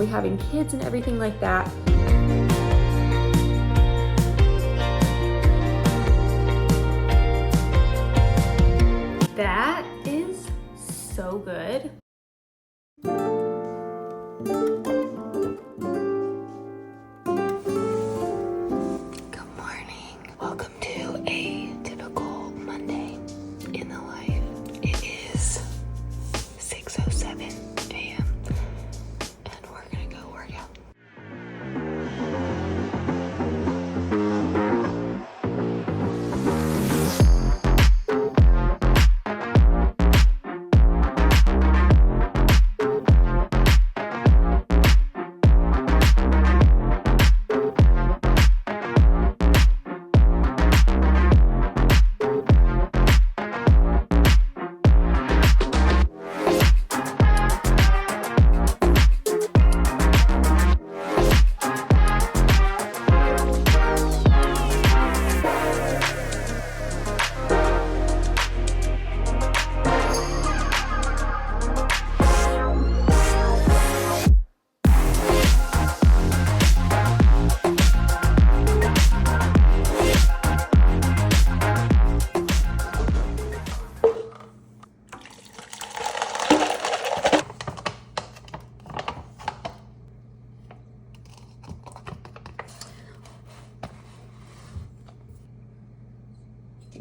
probably having kids and everything like that. That is so good. Good morning. Welcome to a typical Monday in the life. It is 6:07 a.m. and we're gonna go work out.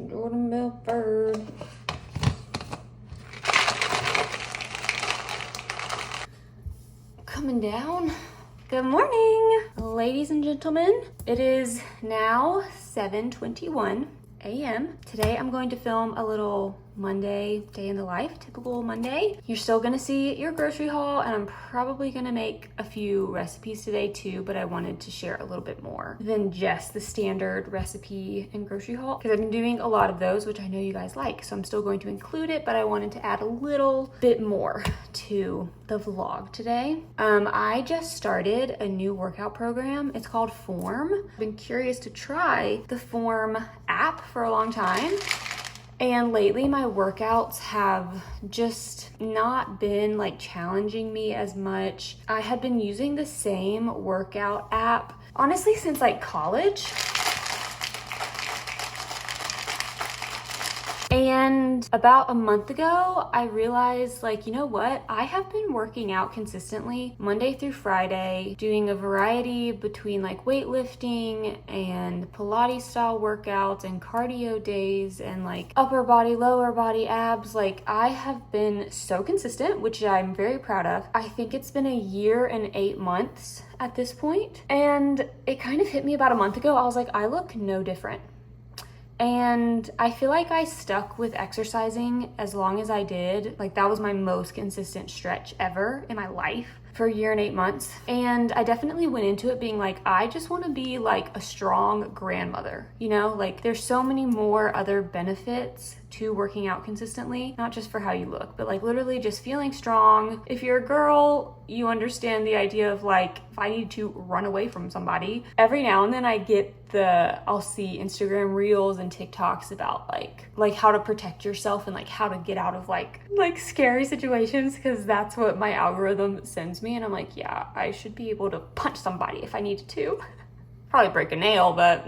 Jordan Belford. Coming down. Good morning, ladies and gentlemen. It is now 7:21 a.m. Today I'm going to film a little Monday day in the life, typical Monday. You're still gonna see your grocery haul, and I'm probably gonna make a few recipes today too, but I wanted to share a little bit more than just the standard recipe and grocery haul, because I've been doing a lot of those, which I know you guys like, so I'm still going to include it, but I wanted to add a little bit more to the vlog today. I just started a new workout program. It's called Form. I've been curious to try the Form app for a long time. And lately my workouts have just not been like challenging me as much. I had been using the same workout app, honestly, since like college. And about a month ago, I realized, like, you know what? I have been working out consistently Monday through Friday, doing a variety between like weightlifting and Pilates style workouts and cardio days and like upper body, lower body, abs. Like, I have been so consistent, which I'm very proud of. I think it's been a year and 8 months at this point. And it kind of hit me about a month ago. I was like, I look no different. And I feel like I stuck with exercising as long as I did. Like, that was my most consistent stretch ever in my life for a year and 8 months. And I definitely went into it being like, I just want to be like a strong grandmother, you know? Like, there's so many more other benefits to working out consistently, not just for how you look, but like literally just feeling strong. If you're a girl, you understand the idea of like, if I need to run away from somebody, every now and then I'll see Instagram reels and TikToks about like how to protect yourself and like how to get out of like scary situations, because that's what my algorithm sends me. And I'm like, yeah, I should be able to punch somebody if I needed to. Probably break a nail, but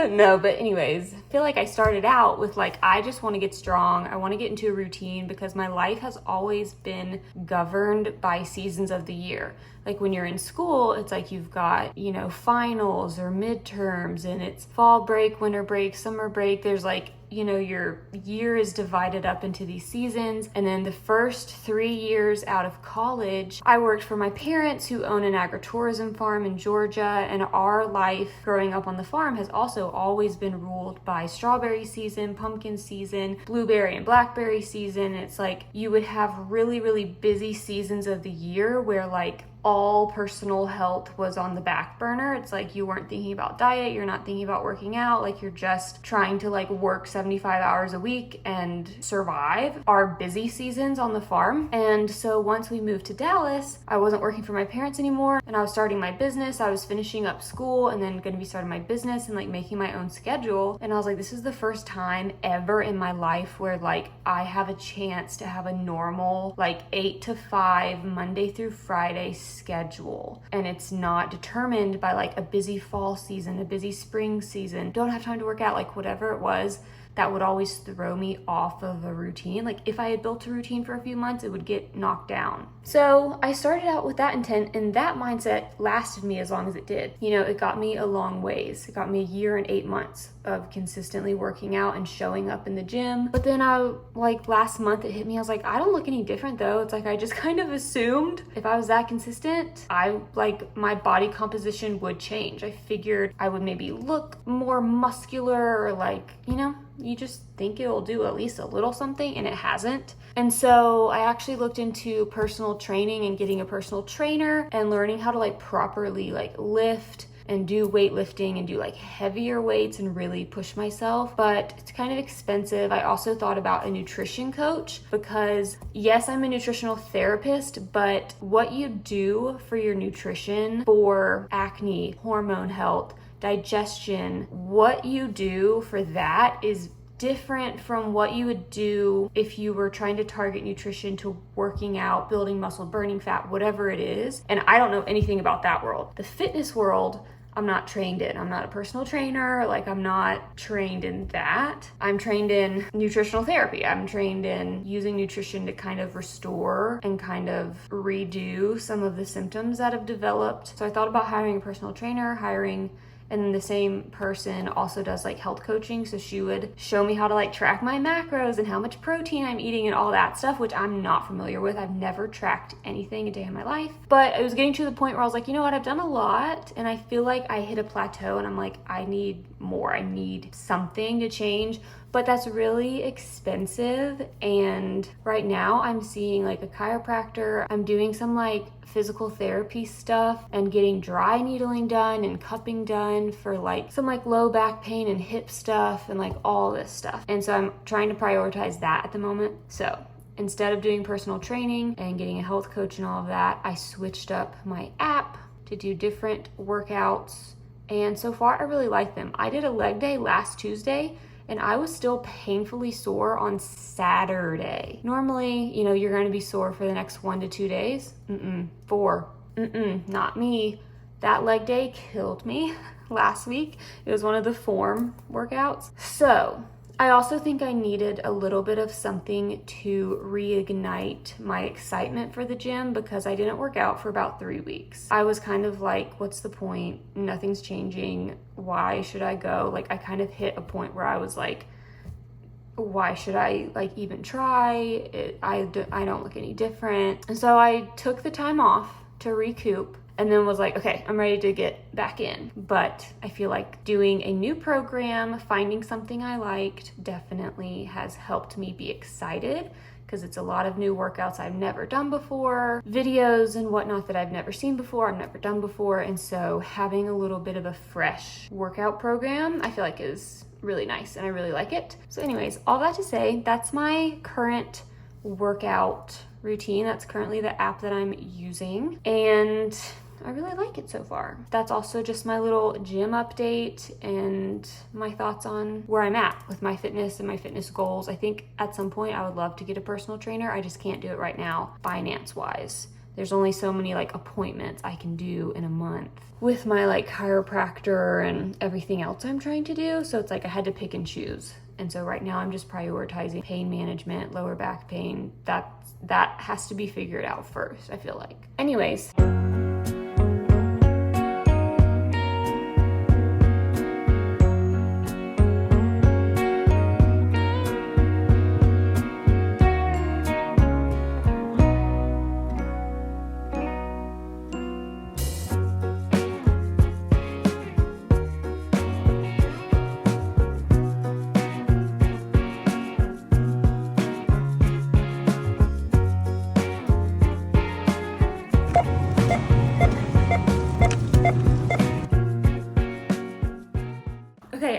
no, but anyways, I feel like I started out with like, I just want to get strong. I want to get into a routine because my life has always been governed by seasons of the year. Like when you're in school, it's like you've got, you know, finals or midterms, and it's fall break, winter break, summer break. There's like, you know, your year is divided up into these seasons. And then the first 3 years out of college, I worked for my parents who own an agritourism farm in Georgia. And our life growing up on the farm has also always been ruled by strawberry season, pumpkin season, blueberry and blackberry season. It's like you would have really, really busy seasons of the year where like all personal health was on the back burner. It's like you weren't thinking about diet, you're not thinking about working out, like you're just trying to like work 75 hours a week and survive our busy seasons on the farm. And so once we moved to Dallas, I wasn't working for my parents anymore and I was starting my business. I was finishing up school and then going to be starting my business and like making my own schedule. And I was like, this is the first time ever in my life where like I have a chance to have a normal like 8 to 5 Monday through Friday schedule. And it's not determined by like a busy fall season, a busy spring season, don't have time to work out, like whatever it was that would always throw me off of a routine. Like if I had built a routine for a few months, it would get knocked down. So I started out with that intent, and that mindset lasted me as long as it did. You know, it got me a long ways. It got me a year and 8 months of consistently working out and showing up in the gym. But then last month it hit me. I was like, I don't look any different though. It's like I just kind of assumed if I was that consistent, my body composition would change. I figured I would maybe look more muscular, or like, you know, you just think it'll do at least a little something, and it hasn't. And so I actually looked into personal training and getting a personal trainer and learning how to like properly like lift and do weightlifting and do like heavier weights and really push myself, but it's kind of expensive. I also thought about a nutrition coach because yes, I'm a nutritional therapist, but what you do for your nutrition, for acne, hormone health, digestion, what you do for that is different from what you would do if you were trying to target nutrition to working out, building muscle, burning fat, whatever it is. And I don't know anything about that world. The fitness world, I'm not trained in. I'm not a personal trainer. Like I'm not trained in that. I'm trained in nutritional therapy. I'm trained in using nutrition to kind of restore and kind of redo some of the symptoms that have developed. So I thought about hiring a personal trainer, and then the same person also does like health coaching. So she would show me how to like track my macros and how much protein I'm eating and all that stuff, which I'm not familiar with. I've never tracked anything a day in my life. But it was getting to the point where I was like, you know what, I've done a lot and I feel like I hit a plateau and I'm like, I need more. I need something to change. But that's really expensive. And right now I'm seeing like a chiropractor. I'm doing some like physical therapy stuff and getting dry needling done and cupping done for like some like low back pain and hip stuff and like all this stuff. And so I'm trying to prioritize that at the moment. So instead of doing personal training and getting a health coach and all of that, I switched up my app to do different workouts. And so far I really like them. I did a leg day last Tuesday and I was still painfully sore on Saturday. Normally, you know, you're going to be sore for the next 1 to 2 days. 4. Not me. That leg day killed me last week. It was one of the form workouts. So I also think I needed a little bit of something to reignite my excitement for the gym because I didn't work out for about 3 weeks. I was kind of like, what's the point? Nothing's changing. Why should I go? Like I kind of hit a point where I was like, why should I like even try? I don't look any different. And so I took the time off to recoup and then was like, okay, I'm ready to get back in. But I feel like doing a new program, finding something I liked definitely has helped me be excited because it's a lot of new workouts I've never done before, videos and whatnot that I've never seen before, I've never done before. And so having a little bit of a fresh workout program, I feel like is really nice and I really like it. So anyways, all that to say, that's my current workout routine. That's currently the app that I'm using. And I really like it so far. That's also just my little gym update and my thoughts on where I'm at with my fitness and my fitness goals. I think at some point I would love to get a personal trainer. I just can't do it right now, finance-wise. There's only so many like appointments I can do in a month with my like chiropractor and everything else I'm trying to do. So it's like I had to pick and choose. And so right now I'm just prioritizing pain management, lower back pain. That has to be figured out first, I feel like. Anyways.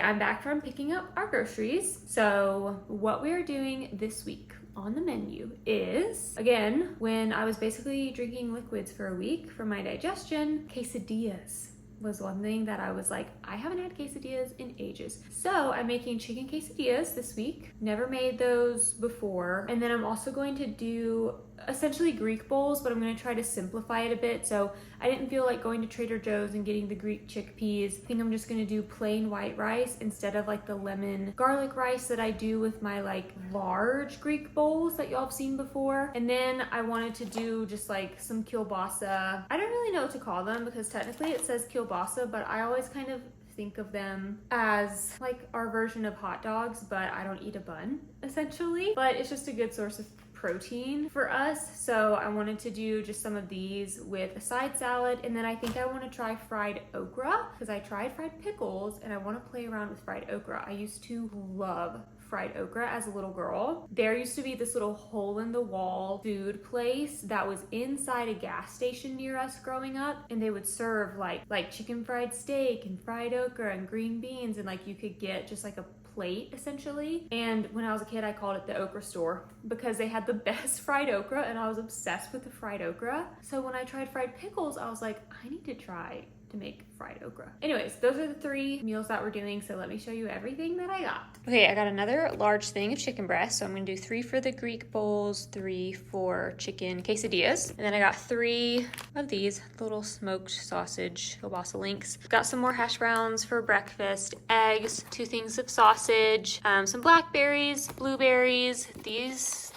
I'm back from picking up our groceries. So what we are doing this week on the menu is, again, when I was basically drinking liquids for a week for my digestion, quesadillas was one thing that I was like, I haven't had quesadillas in ages. So I'm making chicken quesadillas this week. Never made those before. And then I'm also going to do essentially Greek bowls, but I'm going to try to simplify it a bit. So I didn't feel like going to Trader Joe's and getting the Greek chickpeas. I think I'm just going to do plain white rice instead of like the lemon garlic rice that I do with my like large Greek bowls that y'all have seen before. And then I wanted to do just like some kielbasa. I don't really know what to call them because technically it says kielbasa, but I always kind of think of them as like our version of hot dogs, but I don't eat a bun essentially, but it's just a good source of protein for us. So I wanted to do just some of these with a side salad, and then I think I want to try fried okra because I tried fried pickles and I want to play around with fried okra. I used to love fried okra as a little girl. There used to be this little hole in the wall food place that was inside a gas station near us growing up, and they would serve like chicken fried steak and fried okra and green beans, and like you could get just like a plate essentially. And when I was a kid, I called it the okra store because they had the best fried okra and I was obsessed with the fried okra. So when I tried fried pickles, I was like, I need to try to make fried okra. Anyways, those are the 3 meals that we're doing. So let me show you everything that I got. Okay, I got another large thing of chicken breast. So I'm gonna do 3 for the Greek bowls, 3 for chicken quesadillas. And then I got 3 of these little smoked sausage kielbasa links. Got some more hash browns for breakfast, eggs, 2 things of sausage, some blackberries, blueberries,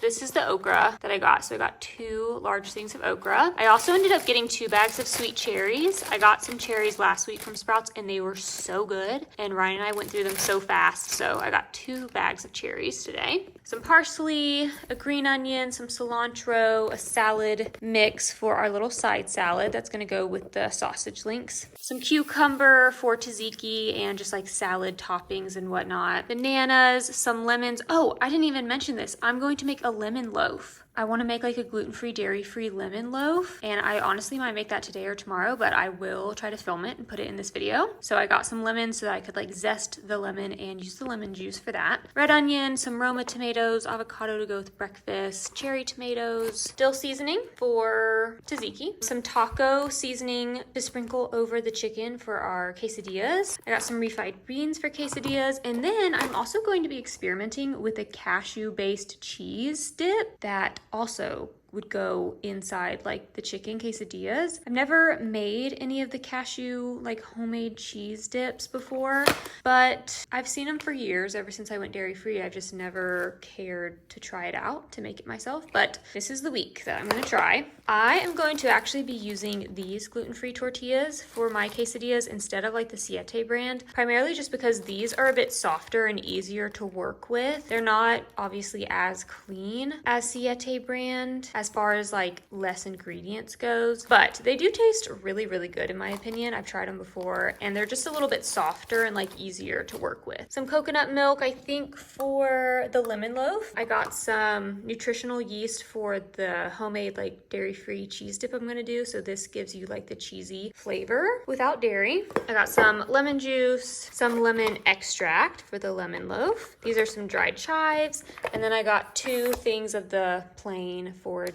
this is the okra that I got. So I got 2 large things of okra. I also ended up getting 2 bags of sweet cherries. I got some cherries last week from Sprouts and they were so good. And Ryan and I went through them so fast. So I got 2 bags of cherries today. Some parsley, a green onion, some cilantro, a salad mix for our little side salad. That's gonna go with the sausage links. Some cucumber for tzatziki and just like salad toppings and whatnot. Bananas, some lemons. Oh, I didn't even mention this. I'm going to make a lemon loaf. I want to make like a gluten-free, dairy-free lemon loaf, and I honestly might make that today or tomorrow, but I will try to film it and put it in this video. So I got some lemons so that I could like zest the lemon and use the lemon juice for that. Red onion, some Roma tomatoes, avocado to go with breakfast, cherry tomatoes, dill seasoning for tzatziki, some taco seasoning to sprinkle over the chicken for our quesadillas. I got some refried beans for quesadillas, and then I'm also going to be experimenting with a cashew-based cheese dip that also would go inside like the chicken quesadillas. I've never made any of the cashew like homemade cheese dips before, but I've seen them for years. Ever since I went dairy free, I've just never cared to try it out to make it myself, but this is the week that I'm gonna try. I am going to actually be using these gluten-free tortillas for my quesadillas instead of like the Siete brand, primarily just because these are a bit softer and easier to work with. They're not obviously as clean as Siete brand as far as like less ingredients goes, but they do taste really, really good in my opinion. I've tried them before and they're just a little bit softer and like easier to work with. Some coconut milk, I think, for the lemon loaf. I got some nutritional yeast for the homemade like dairy-free cheese dip I'm gonna do. So this gives you like the cheesy flavor without dairy. I got some lemon juice, some lemon extract for the lemon loaf. These are some dried chives. And then I got 2 things of the plain forager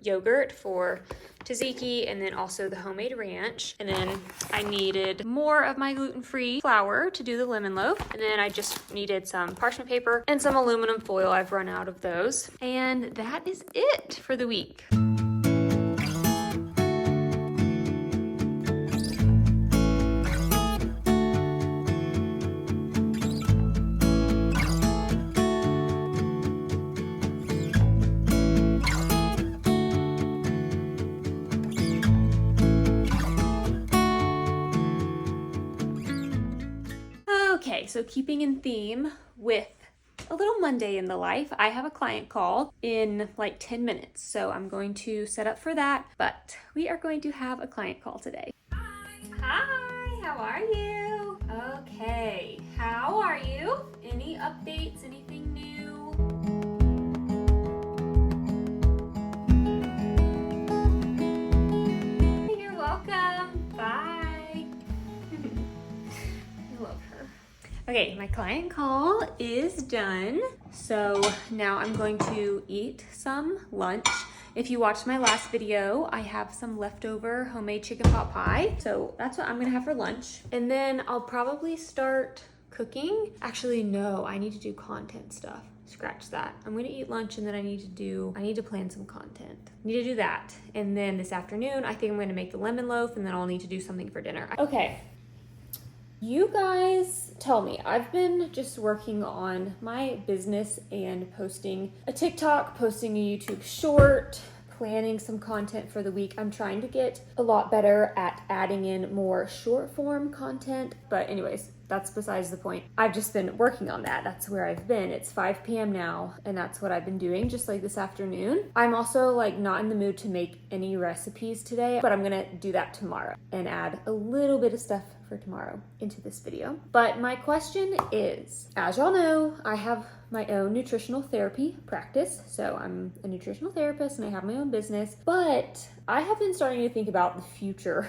yogurt for tzatziki, and then also the homemade ranch. And then I needed more of my gluten-free flour to do the lemon loaf. And then I just needed some parchment paper and some aluminum foil. I've run out of those. And that is it for the week. Okay, so keeping in theme with a little Monday in the life, I have a client call in like 10 minutes. So I'm going to set up for that, but we are going to have a client call today. Hi, how are you? Okay, how are you? Any updates, anything new? You're welcome. Bye. I love her. Okay, my client call is done. So now I'm going to eat some lunch. If you watched my last video, I have some leftover homemade chicken pot pie. So that's what I'm gonna have for lunch. And then I'll probably start cooking. Actually, no, I need to do content stuff. Scratch that. I'm gonna eat lunch and then I need to plan some content. I need to do that. And then this afternoon, I think I'm gonna make the lemon loaf and then I'll need to do something for dinner. Okay. You guys tell me, I've been just working on my business and posting a TikTok, posting a YouTube short, planning some content for the week. I'm trying to get a lot better at adding in more short form content, but anyways, that's besides the point. I've just been working on that. That's where I've been. It's 5 p.m. now, and that's what I've been doing just like this afternoon. I'm also like not in the mood to make any recipes today, but I'm gonna do that tomorrow and add a little bit of stuff for tomorrow into this video. But my question is, as y'all know, I have my own nutritional therapy practice. So I'm a nutritional therapist and I have my own business, but I have been starting to think about the future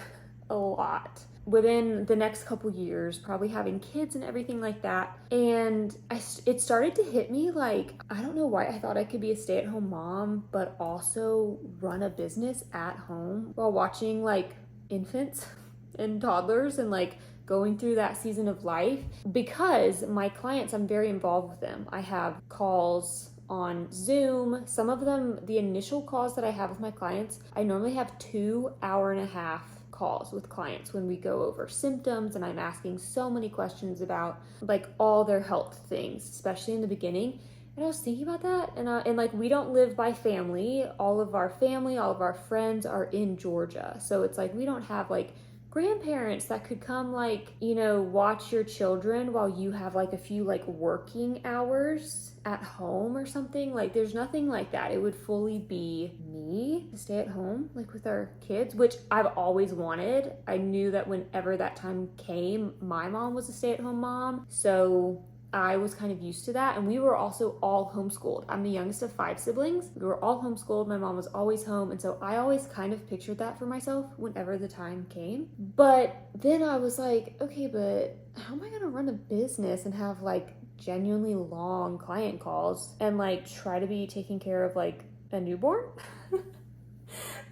a lot. Within the next couple years, probably having kids and everything like that. And it started to hit me like, I don't know why I thought I could be a stay-at-home mom, but also run a business at home while watching like infants and toddlers and like going through that season of life. Because my clients, I'm very involved with them. I have calls on Zoom. Some of them, the initial calls that I have with my clients, I normally have 2 hour-and-a-half calls with clients when we go over symptoms, and I'm asking so many questions about like all their health things, especially in the beginning. And I was thinking about that, and like we don't live by family. All of our family, all of our friends are in Georgia, so it's like we don't have like grandparents that could come like, you know, watch your children while you have like a few like working hours at home or something. Like there's nothing like that. It would fully be me to stay at home like with our kids, which I've always wanted. I knew that whenever that time came, my mom was a stay-at-home mom, so I was kind of used to that. And we were also all homeschooled. I'm the youngest of 5 siblings. We were all homeschooled. My mom was always home. And so I always kind of pictured that for myself whenever the time came. But then I was like, okay, but how am I going to run a business and have like genuinely long client calls and like try to be taking care of like a newborn?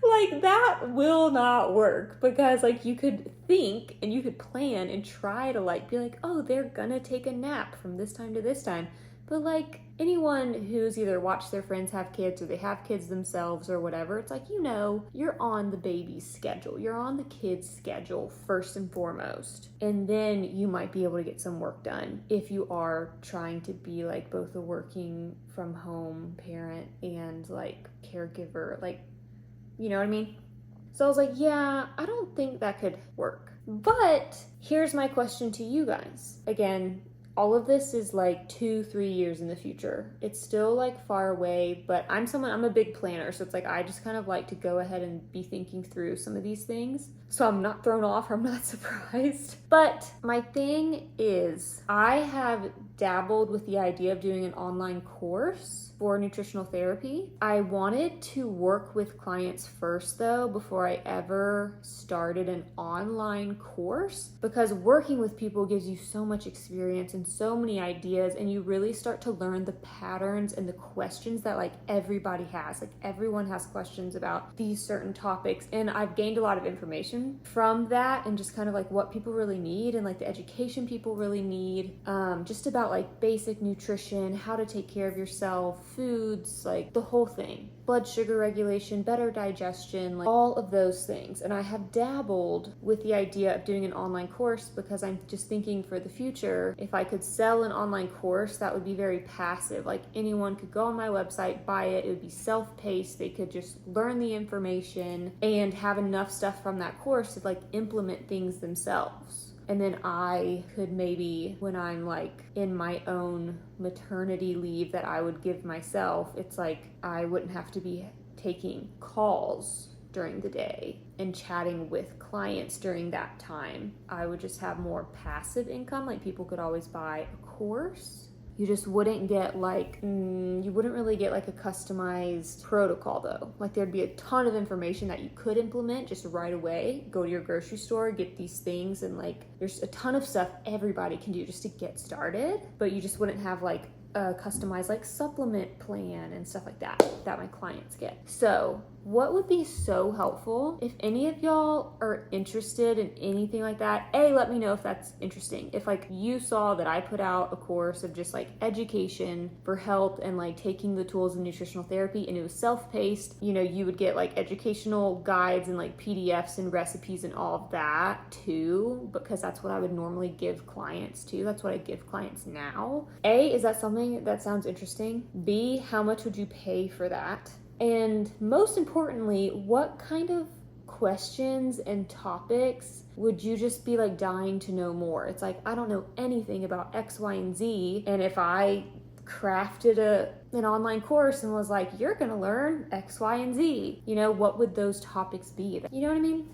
Like that will not work, because like you could think and you could plan and try to like be like, oh, they're gonna take a nap from this time to this time. But like anyone who's either watched their friends have kids or they have kids themselves or whatever, it's like, you know, you're on the baby's schedule. You're on the kid's schedule first and foremost. And then you might be able to get some work done if you are trying to be like both a working from home parent and like caregiver, like, you know what I mean? So I was like, yeah, I don't think that could work. But here's my question to you guys. Again, all of this is like 2-3 years in the future. It's still like far away, but I'm a big planner. So it's like, I just kind of like to go ahead and be thinking through some of these things. So I'm not thrown off, or I'm not surprised. But my thing is, I have dabbled with the idea of doing an online course for nutritional therapy. I wanted to work with clients first though, before I ever started an online course, because working with people gives you so much experience and so many ideas, and you really start to learn the patterns and the questions that like everybody has. Like everyone has questions about these certain topics, and I've gained a lot of information from that, and just kind of like what people really need and like the education people really need, just about like basic nutrition, how to take care of yourself, foods, like the whole thing, blood sugar regulation, better digestion, like all of those things. And I have dabbled with the idea of doing an online course, because I'm just thinking for the future, if I could sell an online course, that would be very passive. Like anyone could go on my website, buy it, it would be self-paced, they could just learn the information and have enough stuff from that course to like implement things themselves. And then I could maybe, when I'm like in my own maternity leave that I would give myself, it's like I wouldn't have to be taking calls during the day and chatting with clients during that time. I would just have more passive income. Like people could always buy a course You just wouldn't get like, you wouldn't really get like a customized protocol though. Like there'd be a ton of information that you could implement just right away. Go to your grocery store, get these things, and like there's a ton of stuff everybody can do just to get started, but you just wouldn't have like a customized like supplement plan and stuff like that my clients get. So what would be so helpful, if any of y'all are interested in anything like that, let me know if that's interesting. If like you saw that I put out a course of just like education for health and like taking the tools of nutritional therapy, and it was self-paced, you know, you would get like educational guides and like PDFs and recipes and all of that too, because that's what I would normally give clients too. That's what I give clients now. A, is that something that sounds interesting? B, how much would you pay for that? And most importantly, what kind of questions and topics would you just be like dying to know more? It's like, I don't know anything about X, Y, and Z. And if I crafted an online course and was like, you're gonna learn X, Y, and Z, you know, what would those topics be? You know what I mean?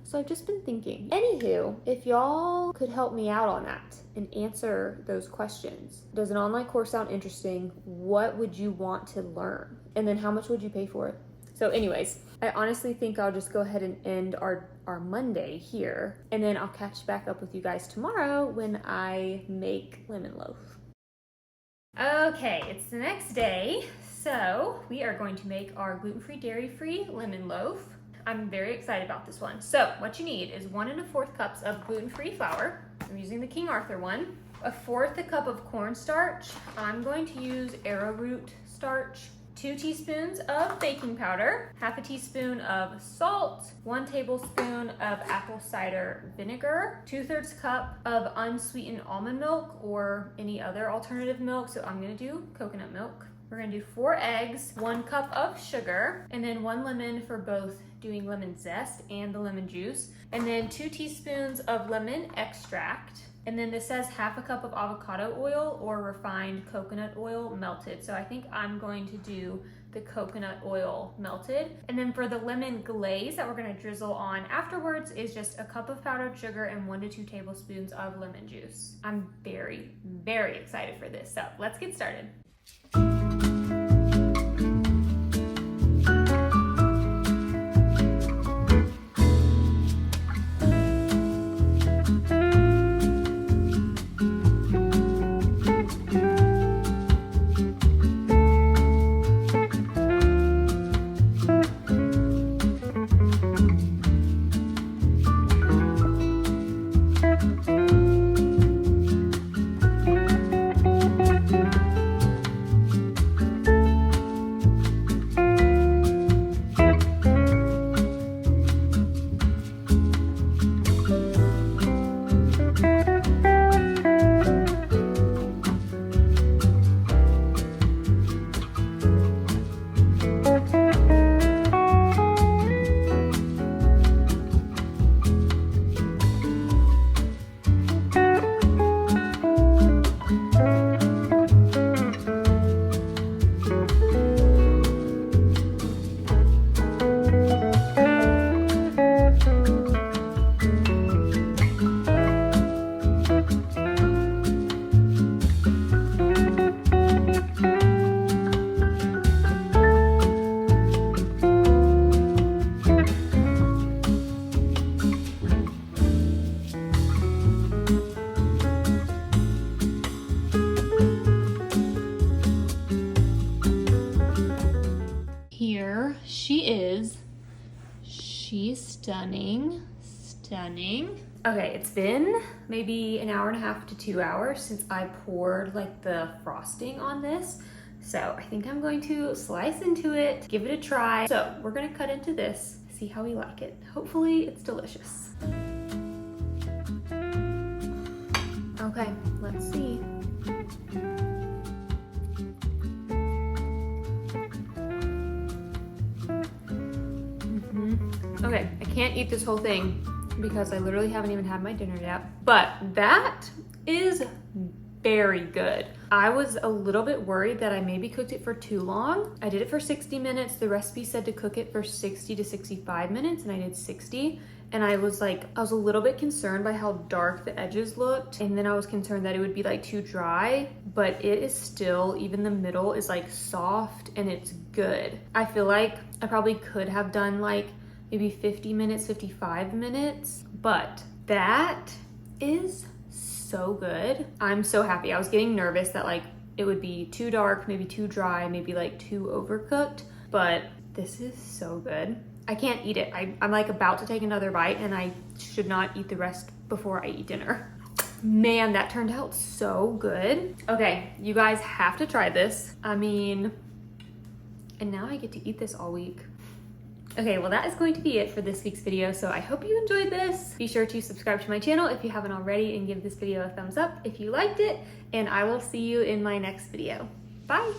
So I've just been thinking. Anywho, if y'all could help me out on that and answer those questions. Does an online course sound interesting? What would you want to learn? And then how much would you pay for it? So anyways, I honestly think I'll just go ahead and end our Monday here, and then I'll catch back up with you guys tomorrow when I make lemon loaf. Okay, it's the next day, so we are going to make our gluten-free, dairy-free lemon loaf. I'm very excited about this one. So what you need is 1 1/4 cups of gluten-free flour. I'm using the King Arthur one. 1/4 cup of cornstarch. I'm going to use arrowroot starch. 2 teaspoons of baking powder, 1/2 teaspoon of salt, 1 tablespoon of apple cider vinegar, 2/3 cup of unsweetened almond milk or any other alternative milk. So I'm gonna do coconut milk. We're gonna do 4 eggs, 1 cup of sugar, and then 1 lemon for both doing lemon zest and the lemon juice, and then 2 teaspoons of lemon extract. And then this says 1/2 cup of avocado oil or refined coconut oil melted. So I think I'm going to do the coconut oil melted. And then for the lemon glaze that we're gonna drizzle on afterwards is just 1 cup of powdered sugar and 1 to 2 tablespoons of lemon juice. I'm very, very excited for this. So let's get started. Here she is. She's stunning. Okay, it's been maybe 1.5 hours to 2 hours since I poured like the frosting on this. So I think I'm going to slice into it, give it a try. So we're gonna cut into this, see how we like it. Hopefully it's delicious. Okay, let's see. Okay, I can't eat this whole thing because I literally haven't even had my dinner yet, but that is very good. I was a little bit worried that I maybe cooked it for too long. I did it for 60 minutes. The recipe said to cook it for 60 to 65 minutes and I did 60. and I was a little bit concerned by how dark the edges looked, and then I was concerned that it would be like too dry, but it is still, even the middle is like soft and it's good. I feel like I probably could have done like maybe 50 minutes, 55 minutes, but that is so good. I'm so happy. I was getting nervous that like it would be too dark, maybe too dry, maybe like too overcooked, but this is so good. I can't eat it. I'm like about to take another bite, and I should not eat the rest before I eat dinner. Man, that turned out so good. Okay, you guys have to try this. I mean, and now I get to eat this all week. Okay, well that is going to be it for this week's video, so I hope you enjoyed this. Be sure to subscribe to my channel if you haven't already, and give this video a thumbs up if you liked it, and I will see you in my next video. Bye!